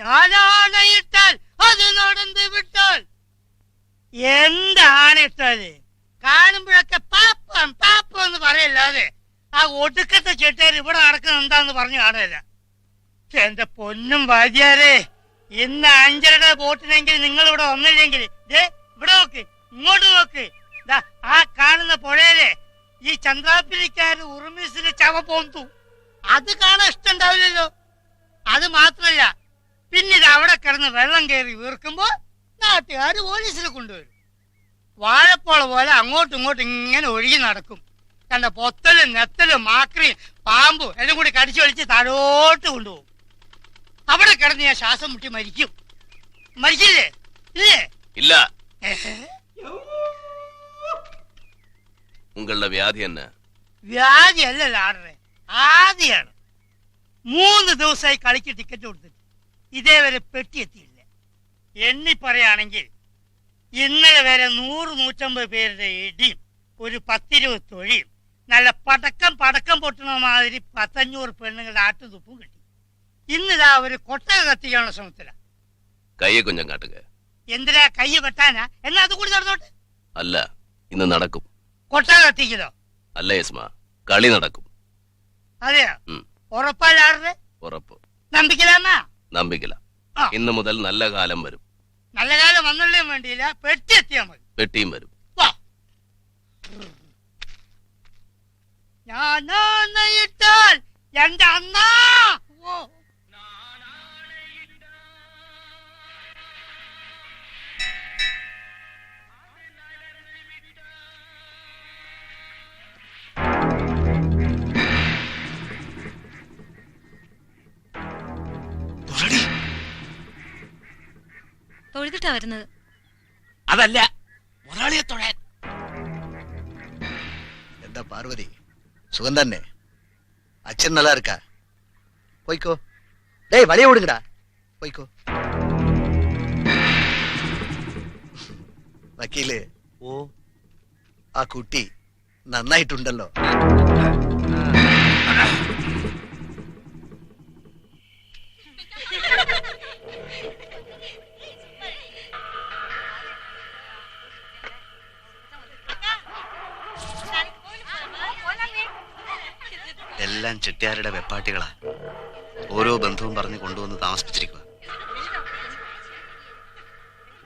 ഞാനാണയിട്ടാൽ അത് നടന്ന് വിട്ടാൽ. എന്താണിട്ടത്? കാണുമ്പോഴൊക്കെ പാപ്പം പാപ്പം എന്ന് പറയല്ലാതെ ആ ഒടുക്കത്തെ ചെട്ടേര് ഇവിടെ നടക്കുന്ന എന്താന്ന് പറഞ്ഞു കാണുകയല്ല. എന്റെ പൊന്നും വാദ്യാരെ, ഇന്ന് 5:30 ബോട്ടിനെങ്കിൽ നിങ്ങൾ ഇവിടെ വന്നില്ലെങ്കിൽ ഇവിടെ നോക്ക്, ഇങ്ങോട്ട് നോക്ക്. ആ കാണുന്ന പുഴയിലെ ഈ ചന്ദ്രാപ്പിലിക്കാര് ഉറുമീസിന് ചവ പോന്തു. അത് കാണാൻ ഇഷ്ടണ്ടാവില്ലല്ലോ. അത് മാത്രല്ല, പിന്നീട് അവിടെ കിടന്ന് വെള്ളം കയറി വീർക്കുമ്പോ നാട്ടുകാർ പോലീസിൽ കൊണ്ടുവരും. വാഴപ്പോള പോലെ അങ്ങോട്ടും ഇങ്ങോട്ടും ഇങ്ങനെ ഒഴുകി നടക്കും. കണ്ട പൊത്തലും നെത്തലും മാക്രിയും പാമ്പും എല്ലാം കൂടി കടിച്ചു വലിച്ച് താഴോട്ട് കൊണ്ടുപോകും. അവിടെ കിടന്ന് ഞാൻ ശ്വാസം മുട്ടി മരിക്കും. മരിക്കില്ലേ? ഇല്ലേ? ഇല്ല. ഉങ്ങളുടെ വ്യാധി തന്നെ? വ്യാധി അല്ലല്ലോ ആടറെ, ആദ്യാണ്. 3 ദിവസമായി കളിക്ക് ടിക്കറ്റ് കൊടുത്തിട്ട് ഇതേവരെ പെട്ടിയെത്തിയില്ല. എണ്ണി പറയുകയാണെങ്കിൽ ഇന്നലെ വരെ 100-150 പേരുടെ ഇടിയും ഒരു 10-20 തൊഴിയും നല്ല പടക്കം പൊട്ടുന്ന മാതിരി 10-500 പെണ്ണുങ്ങളുടെ ആട്ടുതുപ്പും കിട്ടി. ഇന്നിതാ ഒരു കൊട്ടക കത്തിക്കാനുള്ള ശ്രമത്തില. കയ്യെ കുഞ്ഞം കാട്ടുക. എന്തിനാ കയ്യ് വെട്ടാനാ? എന്നാ അത് കൂടി നടന്നോട്ടെ. അല്ല, ഇന്ന് നടക്കും. കൊട്ടക കത്തിക്കലോ? അല്ല യസ്മ, കളി നടക്കും. അതെയോ? ഉറപ്പാണ്? ഉറപ്പ്. നമ്പിക്കലാന്നാ? നമ്പിക്കല. ഇന്ന് മുതൽ നല്ല കാലം വരും. നല്ല കാലം വന്നുള്ളേ വേണ്ടിയില്ല, പെട്ടി എത്തിയാ മതി. പെട്ടിയും വരും. ഞാനാണയിട്ടാൽ എന്റെ അണ്ണാ. തൊഴുതിട്ടാ വരുന്നത്. അതല്ല, മുതലാളിയെ തൊഴാൻ. എന്താ പാർവതി, സുഖം തന്നെ? അച്ഛൻ நல்லா இருக்கா? പോയിക്കോ. ഡേയ് വളിയ ഓടുങ്ങടാ, പോയിക്കോ. വക്കീല്, ആ കുട്ടി നന്നായിട്ടുണ്ടല്ലോ. എല്ലാം ചെട്ടിയാരുടെ വെപ്പാട്ടികളാ. ഓരോ ബന്ധവും പറഞ്ഞ് കൊണ്ടുവന്ന് താമസിപ്പിച്ചിരിക്കുക.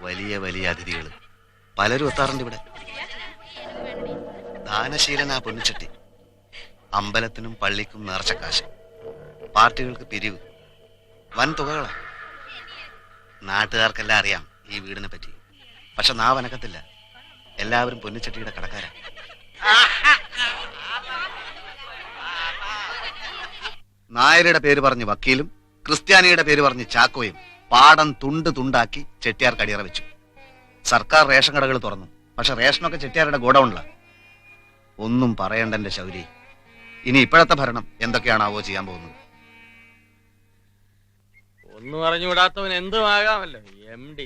വലിയ വലിയ അതിഥികൾ പലരും എത്താറുണ്ട് ഇവിടെ. ദാനശീലനാ പൊന്നിച്ചട്ടി. അമ്പലത്തിനും പള്ളിക്കും നേർച്ചക്കാശ്, പാർട്ടികൾക്ക് പിരിവ്, വൻ തുകകളാ. നാട്ടുകാർക്കെല്ലാം അറിയാം ഈ വീടിനെ പറ്റി. പക്ഷെ നാവനക്കത്തില്ല. എല്ലാവരും പൊന്നിച്ചട്ടിയുടെ കടക്കാരാ. നായരുടെ പേര് പറഞ്ഞ് വക്കീലും ക്രിസ്ത്യാനിയുടെ പേര് പറഞ്ഞ് ചാക്കോയും പാടം തുണ്ട് തുണ്ടാക്കി ചെട്ടിയാർ കടിയറ വെച്ചു. സർക്കാർ റേഷൻ കടകൾ തുറന്നു. പക്ഷെ റേഷനൊക്കെ ചെട്ടിയാരുടെ ഗോഡൌണില. ഒന്നും പറയണ്ട എന്റെ ശൗരി. ഇനി ഇപ്പോഴത്തെ ഭരണം എന്തൊക്കെയാണാവോ ചെയ്യാൻ പോകുന്നത്. ഒന്നും അറിഞ്ഞുകൂടാത്തവൻ എന്തുമാകാമല്ലോ. MD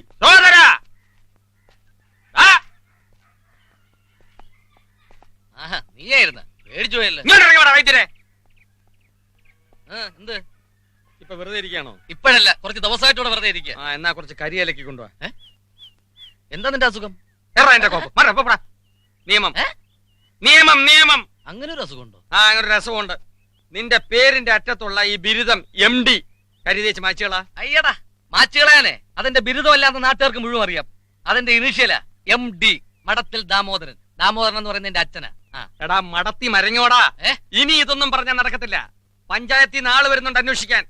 നീയായിരുന്ന പേടിച്ചു പോയല്ലേ? വൈദ്യരെ, എന്ത് ഇപ്പൊ വെറുതെ ഇരിക്കാണോ? ഇപ്പഴല്ല, കുറച്ച് ദിവസമായിട്ടൂടെ വെറുതെ ഇരിക്കുക. എന്നാ കുറച്ച് കരിയിലക്കി കൊണ്ടുപോവാ. എന്താ നിന്റെ അസുഖം? എന്റെ കോപ്പം. നിയമം നിയമം നിയമം. അങ്ങനെ ഒരു അസുഖമുണ്ടോ? അങ്ങനെ ഒരു രസമുണ്ട്. നിന്റെ പേരിന്റെ അറ്റത്തുള്ള ഈ ബിരുദം MD കരിതേച്ച് മാച്ചുകളാ. അയ്യടാ, മാച്ചുകളാനെ അതെന്റെ ബിരുദമല്ലാന്ന് നാട്ടുകാർക്ക് മുഴുവൻ അറിയാം. അതെന്റെ ഇനീഷ്യലാ, MD, മഠത്തിൽ ദാമോദരൻ. ദാമോദരൻ എന്ന് പറയുന്നത് എന്റെ അച്ഛനാ. എടാ മടത്തി മരങ്ങോടാ. ഇനി ഇതൊന്നും പറഞ്ഞാൽ നടക്കത്തില്ല. പഞ്ചായത്തിൽ നിന്ന് ആള് വരുന്നുണ്ട് അന്വേഷിക്കാൻ.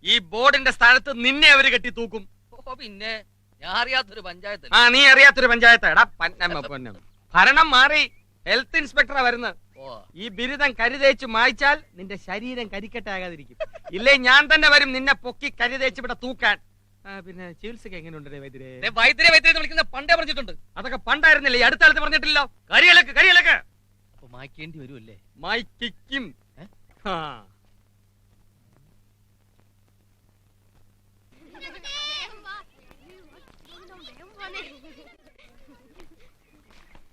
ഈ ബോർഡിന്റെ സ്ഥലത്ത് നിന്നെ അവര് കെട്ടി തൂക്കും. പിന്നെ ഞാൻ അറിയാത്തൊരു പഞ്ചായത്ത്. നീ അറിയാത്തൊരു പഞ്ചായത്ത്. എടാ ഭരണം മാറി, ഹെൽത്ത് ഇൻസ്പെക്ടറാ വരുന്നത്. ഈ ബിരുദം കരിതേച്ച് മായ്ച്ചാൽ നിന്റെ ശരീരം കരിക്കട്ടാകാതിരിക്കും. ഇല്ലേ ഞാൻ തന്നെ വരും നിന്നെ പൊക്കി കരിതേച്ച് ഇവിടെ തൂക്കാൻ. പിന്നെ ചികിത്സക്ക് എങ്ങനെയുണ്ട് വൈദ്യരെ? വൈദ്യരെ വിളിക്കുന്ന പണ്ടേ പറഞ്ഞിട്ടുണ്ട്. അതൊക്കെ പണ്ടായിരുന്നില്ലേ, ഈ അടുത്ത കാലത്ത് പറഞ്ഞിട്ടില്ലല്ലോ. കരിയലക്ക് അപ്പൊ മായ്ക്കേണ്ടി വരുമല്ലേ? മായ്ക്കും.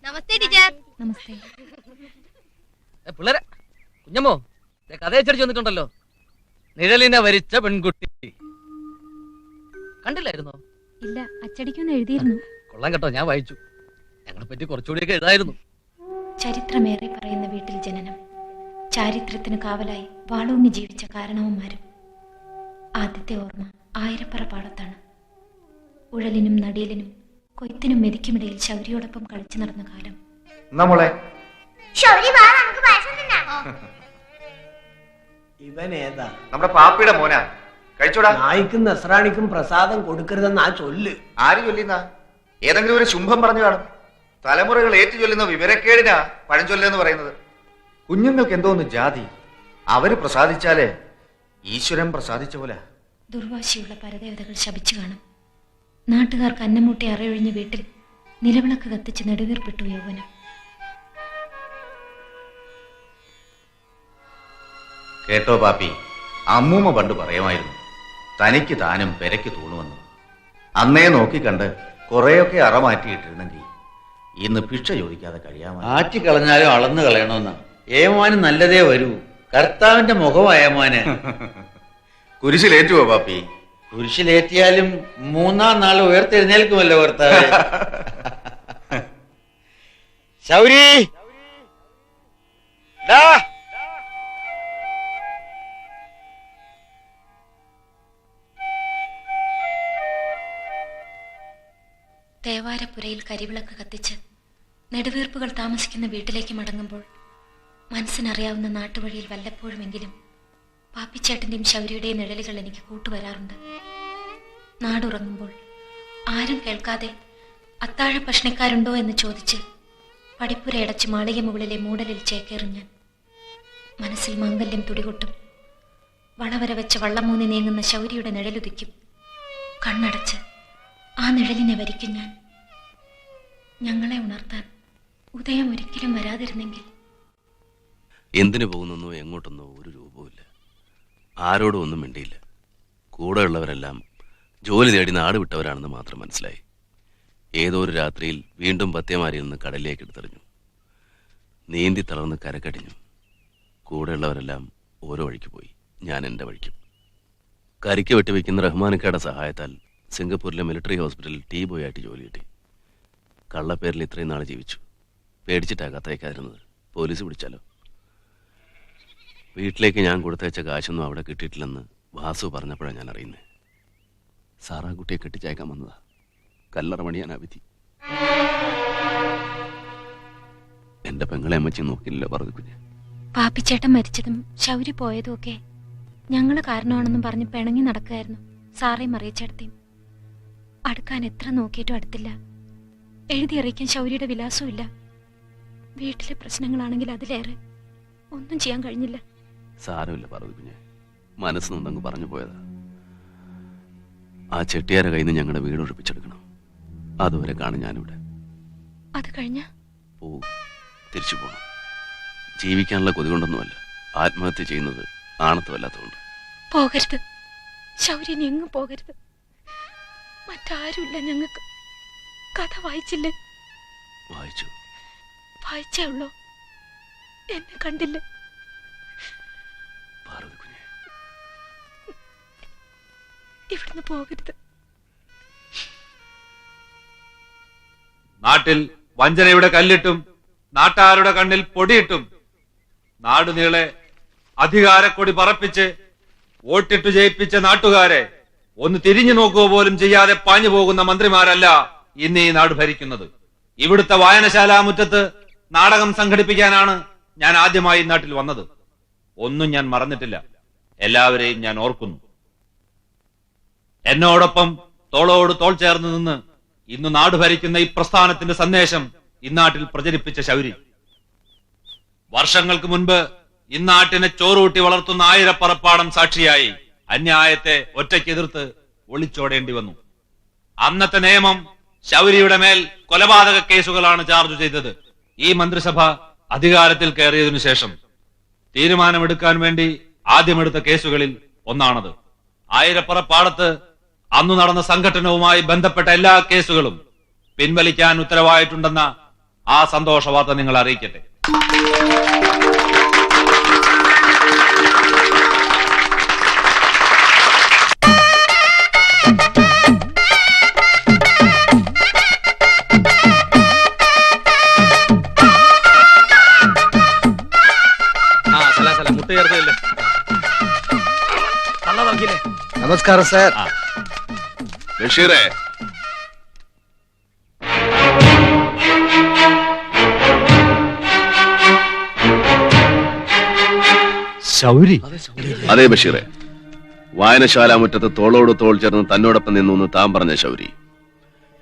നമസ്തേ ടീച്ചർ. നമസ്തേ. പിള്ളേരെ, കുഞ്ഞമ്മോ, കഥയച്ചടിച്ച് വന്നിട്ടുണ്ടല്ലോ. നിഴലിനെ വരിച്ച പെൺകുട്ടി. കണ്ടില്ലായിരുന്നോ? ഇല്ല, അച്ചടിക്കൊന്ന് എഴുതിയിരുന്നു. കൊള്ളാം കേട്ടോ, ഞാൻ വായിച്ചു. ഞങ്ങളെ പറ്റി കുറച്ചുകൂടിയൊക്കെ എഴുതായിരുന്നു. ചരിത്രമേറെ പറയുന്ന വീട്ടിൽ ജനനം, ചാരിത്രത്തിന് കാവലായി വാളൂന്നി ജീവിച്ച കാരണവന്മാരും. ആദ്യത്തെ ഓർമ്മ ആയിരപ്പറ പാടത്താണ്. ഉഴലിനും നടിയലിനും കൊയ്ത്തിനും മെതിക്കുമിടയിൽ ശൗരിയോടൊപ്പം കളിച്ചു നടന്ന കാലം. നമ്മളെ ഇവൻ ഏതാ? നമ്മുടെ പാപ്പിയുടെ മോനാ. കഴിച്ചോടാ. നായിക്കും നസ്രാണിക്കും പ്രസാദം കൊടുക്കരുതെന്ന് ആ ചൊല്ല്. ആര് ചൊല്ലിന്ന? ഏതെങ്കിലും ഒരു ശുംഭം പറഞ്ഞു കാണും. തലമുറകൾ ഏറ്റു ചൊല്ലുന്ന വിവരക്കേടിനാ പഴഞ്ചൊല്ലെന്ന് പറയുന്നത്. കുഞ്ഞുങ്ങൾക്ക് എന്തോന്ന് ജാതി. അവര് പ്രസാദിച്ചാലേ ഈശ്വരൻ പ്രസാദിച്ച പോലെ. ദുർവാശിയുള്ള പരദേവതകൾ ശപിച്ചു കാണും. നാട്ടുകാർക്ക് അന്നമൂട്ടി അറയൊഴിഞ്ഞ വീട്ടിൽ നിലവിളക്ക് കത്തിച്ച് നെടുവീർപ്പിട്ടു യൗവനം. കേട്ടോ പാപ്പി, അമ്മൂമ്മ പണ്ട് പറയുമായിരുന്നു, തനിക്ക് താനും പെരയ്ക്ക് തൂണുവന്നു. അന്നേ നോക്കിക്കണ്ട് കുറെയൊക്കെ അറ മാറ്റിയിട്ടിരുന്നെങ്കിൽ ഇന്ന് ഭിക്ഷ ചോദിക്കാതെ കഴിയാമോ. ആറ്റിക്കളഞ്ഞാലും അളന്നു കളയണമെന്നാ. ഏമാന് നല്ലതേ വരൂ. കർത്താവിന്റെ മുഖമായ മോന്. കുരിശിലേറ്റുവോ പാപ്പി? കുരിശിലേറ്റിയാലും 3-ാം നാൾ ഉയർത്തെഴുന്നേൽക്കുമല്ലോ കർത്താവ്. ശൗരി, തേവാരപ്പുരയിൽ കരിവിളക്ക് കത്തിച്ച് നെടുവീർപ്പുകൾ താമസിക്കുന്ന വീട്ടിലേക്ക് മടങ്ങുമ്പോൾ മനസ്സിനറിയാവുന്ന നാട്ടുവഴിയിൽ വല്ലപ്പോഴുമെങ്കിലും പാപ്പിച്ചേട്ടൻ്റെയും ശൗരിയുടെയും നിഴലുകൾ എനിക്ക് കൂട്ടുവരാറുണ്ട്. നാടുറങ്ങുമ്പോൾ ആരും കേൾക്കാതെ അത്താഴ ഭക്ഷണക്കാരുണ്ടോ എന്ന് ചോദിച്ച് പടിപ്പുരയടച്ച് മാളിക മുകളിലെ മൂടലിൽ ചേക്കേറും ഞാൻ. മനസ്സിൽ മാംഗല്യം തുടികൊട്ടും. വളവര വെച്ച വള്ളമൂന്നി നീങ്ങുന്ന ശൗരിയുടെ നിഴലുദിക്കും. കണ്ണടച്ച് ആ നിഴലിനെ വരിക്കും ഞാൻ. ഞങ്ങളെ ഉണർത്താൻ ഉദയം ഒരിക്കലും വരാതിരുന്നെങ്കിൽ. എന്തിനു പോകുന്നെന്നോ എങ്ങോട്ടെന്നോ ഒരു രൂപവുമില്ല. ആരോടും ഒന്നും മിണ്ടിയില്ല. കൂടെ ഉള്ളവരെല്ലാം ജോലി തേടി നാട് വിട്ടവരാണെന്ന് മാത്രം മനസ്സിലായി. ഏതോ ഒരു രാത്രിയിൽ വീണ്ടും പത്യമാരിൽ നിന്ന് കടലിലേക്ക് എടുത്തെറിഞ്ഞു. നീന്തി തളർന്ന് കരക്കടിഞ്ഞു. കൂടെയുള്ളവരെല്ലാം ഓരോ വഴിക്ക് പോയി. ഞാൻ എൻ്റെ വഴിക്കും. കരിക്ക് വെട്ടിവെക്കുന്ന റഹ്മാനിക്കയുടെ സഹായത്താൽ സിംഗപ്പൂരിലെ മിലിറ്ററി ഹോസ്പിറ്റലിൽ ടീ ബോയ് ആയിട്ട് ജോലി കിട്ടി. കള്ളപ്പേരിൽ ഇത്രയും നാൾ ജീവിച്ചു. പേടിച്ചിട്ടാ കത്തയക്കാതിരുന്നത്. പോലീസ് പിടിച്ചാലോ. വീട്ടിലേക്ക് ഞാൻ കൊടുത്തയച്ച കാശൊന്നും അവിടെ കിട്ടിയിട്ടില്ലെന്ന് വാസു പറഞ്ഞപ്പോഴാണ് ഞാൻ അറിയുന്നത്. സാറാക്കുട്ടിയെ കെട്ടിച്ചയക്കാൻ വന്നതാ. കല്ലറ മണിയാൻ വിധി. എന്റെ പെങ്ങളെ അമ്മച്ചി നോക്കില്ലല്ലോ പറഞ്ഞു കുഞ്ഞ്. പാപ്പിച്ചേട്ടൻ മരിച്ചതും ശൗരി പോയതും ഒക്കെ ഞങ്ങള് കാരണമാണെന്നും പറഞ്ഞ് പിണങ്ങി നടക്കുകയായിരുന്നു സാറേയും അറിയിച്ചെടുത്തേയും. അടുക്കാൻ എത്ര നോക്കിയിട്ടും അടുത്തില്ല. എഴുതി അറിയിക്കാൻ ശൗരിയുടെ വിലാസവും ഇല്ല. വീട്ടിലെ പ്രശ്നങ്ങളാണെങ്കിൽ അതിലേറെ ഒന്നും ചെയ്യാൻ കഴിഞ്ഞില്ല. സാരമില്ല പറഞ്ഞു കുഞ്ഞ്. മനസ്സ് നൊന്നങ്ങ് പറഞ്ഞു പോയതാ. ആ ചെട്ടിയാരെ കയ്യിൽ നിന്ന് ഞങ്ങളുടെ വീട് ഒഴിപ്പിച്ചെടുക്കണം. അതുവരെ കാണും ഞാനിവിടെ. അത് കഴിഞ്ഞ പോവും. തിരിച്ചു പോകണം. ജീവിക്കാനുള്ള കൊതി കൊണ്ടൊന്നുമല്ല. ആത്മഹത്യ ചെയ്യുന്നത് ആണത്തമല്ലാത്തതുകൊണ്ട്. പോകരുത് ശൗരി, ഇനി എങ്ങും പോകരുത്. മറ്റാരുമില്ല ഞങ്ങൾക്ക്. കഥ വായിച്ചില്ലേ? വായിച്ചു. വായിച്ചേ ഉള്ളോ? എന്നെ കണ്ടില്ലേ? പാർവതി കുഞ്ഞെ, ഇവിടുന്ന് പോകരുത്. നാട്ടിൽ വഞ്ചനയുടെ കല്ലിട്ടും നാട്ടാരുടെ കണ്ണിൽ പൊടിയിട്ടും നാടുനീളെ അധികാരക്കൊടി പറപ്പിച്ച് വോട്ടിട്ടു ജയിപ്പിച്ച നാട്ടുകാരെ ഒന്ന് തിരിഞ്ഞു നോക്കുക പോലും ചെയ്യാതെ പാഞ്ഞു പോകുന്ന മന്ത്രിമാരല്ല ഇന്ന് ഈ നാട് ഭരിക്കുന്നത്. ഇവിടുത്തെ വായനശാലാ മുറ്റത്ത് നാടകം സംഘടിപ്പിക്കാനാണ് ഞാൻ ആദ്യമായി നാട്ടിൽ വന്നത്. ഒന്നും ഞാൻ മറന്നിട്ടില്ല. എല്ലാവരെയും ഞാൻ ഓർക്കുന്നു. എന്നോടൊപ്പം തോളോട് തോൾ ചേർന്ന് നിന്ന് ഇന്ന് നാട് ഭരിക്കുന്ന ഈ പ്രസ്ഥാനത്തിന്റെ സന്ദേശം ഇന്നാട്ടിൽ പ്രചരിപ്പിച്ച ശൗരി. വർഷങ്ങൾക്ക് മുൻപ് ഇന്നാട്ടിനെ ചോറൂട്ടി വളർത്തുന്ന ആയിരപ്പറപ്പാടം സാക്ഷിയായി അന്യായത്തെ ഒറ്റയ്ക്ക് എതിർത്ത് ഒളിച്ചോടേണ്ടി വന്നു. അന്നത്തെ നിയമം ശൗരിയുടെ മേൽ കൊലപാതക കേസുകളാണ് ചാർജ് ചെയ്തത്. ഈ മന്ത്രിസഭ അധികാരത്തിൽ കയറിയതിനു ശേഷം തീരുമാനമെടുക്കാൻ വേണ്ടി ആദ്യമെടുത്ത കേസുകളിൽ ഒന്നാണത്. ആയിരപ്പറപ്പാടത്ത് അന്നു നടന്ന സംഘടനവുമായി ബന്ധപ്പെട്ട എല്ലാ കേസുകളും പിൻവലിക്കാൻ ഉത്തരവായിട്ടുണ്ടെന്ന ആ സന്തോഷ വാർത്ത നിങ്ങൾ അറിയിക്കട്ടെ. നമസ്കാരം സാർ. ബഷീറേ, ശൗരി. അതെ ബഷീറെ, വായനശാല മുറ്റത്ത് തോളോട് തോൾ ചേർന്ന് തന്നോടൊപ്പം നിന്നു താൻ പറഞ്ഞ ശൗരി.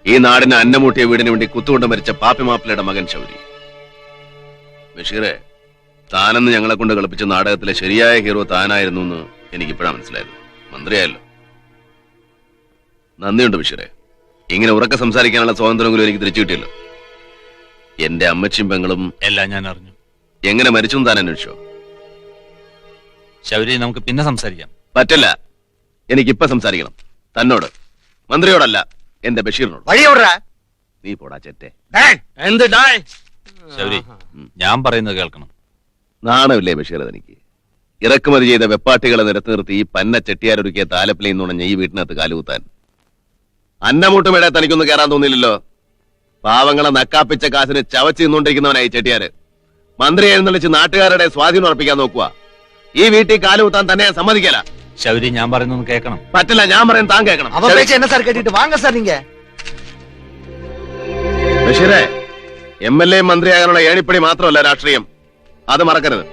ഈ നാടിന് അന്നമൂട്ടിയ വീടിന് വേണ്ടി കുത്തുകൊണ്ട് മരിച്ച പാപ്പിമാപ്പിളയുടെ മകൻ ശൗരി. ബഷീറെ, താനെന്ന് ഞങ്ങളെ കൊണ്ട് കളിപ്പിച്ച നാടകത്തിലെ ശരിയായ ഹീറോ താനായിരുന്നു എന്ന് എനിക്കിപ്പോഴാണ് മനസ്സിലായത്. മന്ത്രിയായല്ലോ. നന്ദിയുണ്ട് ബഷീറെ. ഇങ്ങനെ ഉറക്കെ സംസാരിക്കാനുള്ള സ്വാതന്ത്ര്യമെങ്കിലും എനിക്ക് തിരിച്ചു കിട്ടിയല്ലോ. എന്റെ അമ്മച്ചിയും പെങ്ങളും എല്ലാം ഞാൻ അറിഞ്ഞു. എങ്ങനെ മരിച്ചു താൻ അന്വേഷിച്ചോ? ശൗരി, നമുക്ക് പിന്നെ സംസാരിക്കാം. പറ്റില്ല, എനിക്കിപ്പ സംസാരിക്കണം. തന്നോട്, മന്ത്രിയോടല്ല, എന്റെ ബഷീറിനോട്. വഴിയോടാ നീ പോടാ ചെറ്റേ. എന്ത് ഡായ്? ശൗരി, ഞാൻ പറയുന്നത് കേൾക്കണം. നാണമില്ലേ ബഷീർ തനിക്ക്? ഇറക്കുമതി ചെയ്ത വെപ്പാട്ടികളെ നിരത്തി നിർത്തി ഈ പന്ന ചെട്ടിയാരൊരുക്കിയ താലപ്പിലയിൽ നുണഞ്ഞ ഈ വീട്ടിനകത്ത് കാലുകുത്താൻ അന്നമൂട്ടുമേടെ തനിക്കൊന്നും കയറാൻ തോന്നിയില്ലല്ലോ. പാവങ്ങളെ നക്കാപ്പിച്ച കാശിന് ചവച്ച് നിന്നുകൊണ്ടിരിക്കുന്നവനായി ചെട്ടിയാര്. മന്ത്രി എഴുന്നള്ളിച്ച് നാട്ടുകാരുടെ സ്വാധീനം ഉറപ്പിക്കാൻ നോക്കുക. ഈ വീട്ടിൽ കാലുകുത്താൻ തന്നെ ഞാൻ സമ്മതിക്കല. ശൗരി, ഞാൻ പറയുന്നത് കേൾക്കണം. പറ്റില്ല, ഞാൻ പറയും താൻ കേൾക്കണം. என்ன சார் கேட்டிட்டு வாங்க சார் நீங்க. ബഷീറെ, MLA മന്ത്രിയാകാനുള്ള ഏണിപ്പടി മാത്രമല്ല രാഷ്ട്രീയം, അത് മറക്കരുത്.